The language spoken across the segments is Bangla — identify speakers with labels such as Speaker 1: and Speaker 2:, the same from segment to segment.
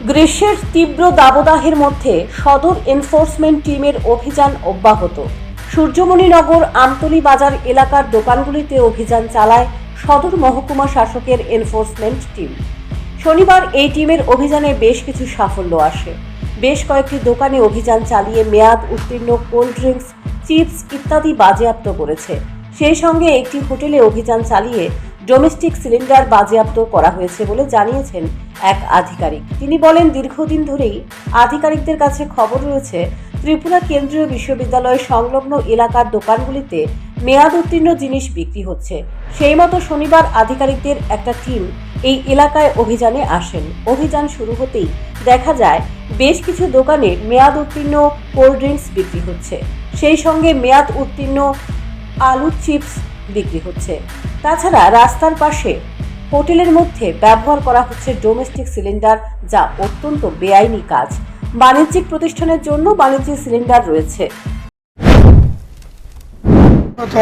Speaker 1: গ্রীষ্মের তীব্র দাবদাহের মধ্যে সদর এনফোর্সমেন্ট টিমের অভিযান অব্যাহত। সূর্যমণিনগর আমতলী বাজার এলাকার দোকানগুলিতে অভিযান চালায় সদর মহকুমা শাসকের এনফোর্সমেন্ট টিম। শনিবার এই টিমের অভিযানে বেশ কিছু সাফল্য আসে। বেশ কয়েকটি দোকানে অভিযান চালিয়ে মেয়াদ উত্তীর্ণ কোল্ড ড্রিঙ্কস, চিপস ইত্যাদি বাজেয়াপ্ত করেছে। সেই সঙ্গে একটি হোটেলে অভিযান চালিয়ে ডোমেস্টিক সিলিন্ডার বাজেয়াপ্ত করা হয়েছে বলে জানিয়েছেন এক আধিকারিক। তিনি বলেন, দীর্ঘদিন ধরেই আধিকারিকদের কাছে খবর রয়েছে ত্রিপুরা কেন্দ্রীয় বিশ্ববিদ্যালয় সংলগ্ন এলাকার দোকানগুলিতে মেয়াদ উত্তীর্ণ জিনিস বিক্রি হচ্ছে। সেই মতো শনিবার আধিকারিকদের একটা টিম এই এলাকায় অভিযানে আসেন। অভিযান শুরু হতেই দেখা যায় বেশ কিছু দোকানে মেয়াদ উত্তীর্ণ কোল্ড ড্রিঙ্কস বিক্রি হচ্ছে, সেই সঙ্গে মেয়াদ উত্তীর্ণ আলু চিপস বিক্রি হচ্ছে। তাছাড়া রাস্তার পাশে হোটেলের মধ্যে ব্যবহার করা হচ্ছে ডোমেস্টিক সিলিন্ডার, যা অত্যন্ত বেআইনি কাজ। বাণিজ্যিক প্রতিষ্ঠানের জন্য বাণিজ্যিক সিলিন্ডার রয়েছে।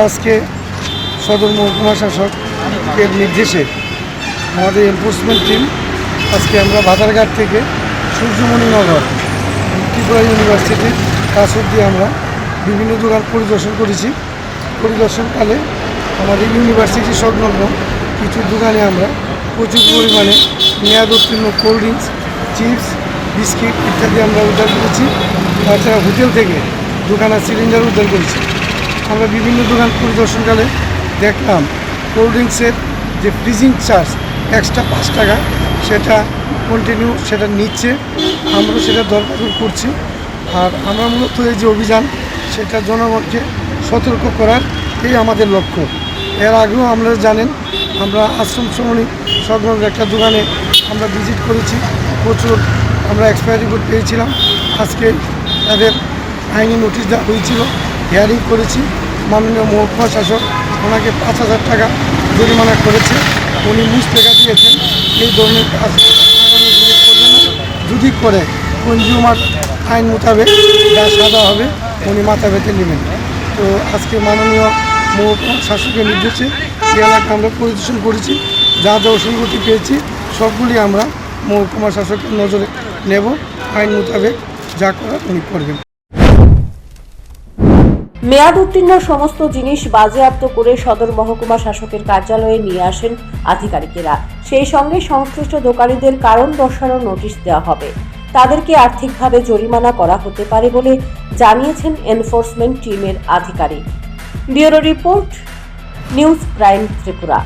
Speaker 2: আজকে সদর মহকুমা শাসকের নির্দেশে আমাদের এনফোর্সমেন্ট টিম আজকে আমরা বাজারঘাট থেকে সূর্যমণিনগর ত্রিপুরা ইউনিভার্সিটির কাছ অব্দি আমরা বিভিন্ন দোকান পরিদর্শন করেছি। পরিদর্শনকালে আমাদের ইউনিভার্সিটি সংলগ্ন কিছু দোকানে আমরা প্রচুর পরিমাণে মেয়াদ উত্তীর্ণ কোল্ড ড্রিঙ্কস, চিপস, বিস্কিট ইত্যাদি আমরা উদ্ধার করেছি। তাছাড়া হোটেল থেকে দোকানের সিলিন্ডার উদ্ধার করেছি। আমরা বিভিন্ন দোকান পরিদর্শনকালে দেখলাম কোল্ড ড্রিঙ্কসের যে ফ্রিজিং চার্জ এক্সট্রা 5 টাকা, সেটা কন্টিনিউ সেটা নিচ্ছে। আমরা সেটা দরকার করছি। আর আমরা মূলত এই যে অভিযান, সেটা জনগণকে সতর্ক করার এই আমাদের লক্ষ্য। এর আগেও আপনারা জানেন, আমরা আশ্রম শ্রমণী সংলগ্ন একটা দোকানে আমরা ভিজিট করেছি। প্রচুর আমরা এক্সপায়ারি কোড পেয়েছিলাম। আজকে তাদের আইনি নোটিশ দেওয়া হয়েছিল, হিয়ারিং করেছি। মাননীয় মহকুমা শাসক ওনাকে 5,000 টাকা জরিমানা করেছে। উনি মুচলেখা দিয়েছেন এই ধরনের কাজ করবে না, যদি করে কনজিউমার আইন মোতাবেক যা সাজা হবে উনি মাথা পেতে নেবেন। তো আজকে মাননীয় মহকুমা শাসকের নির্দেশে এই এলাকা আমরা পরিদর্শন করেছি। যা যা অসঙ্গতি পেয়েছি সবগুলি আমরা মহকুমা শাসকের নজরে নেব। আইন মোতাবেক যা করার উনি করবেন।
Speaker 1: মেয়াদ উত্তীর্ণ সমস্ত জিনিস বাজেয়াপ্ত করে সদর মহকুমা শাসকের কার্যালয়ে নিয়ে আসেন আধিকারিকেরা। সেই সঙ্গে সংশ্লিষ্ট দোকানীদের কারণ দর্শানোর নোটিশ দেওয়া হবে। তাদেরকে আর্থিকভাবে জরিমানা করা হতে পারে বলে জানিয়েছেন এনফোর্সমেন্ট টিমের আধিকারিক। Bureau report, news prime Tripura.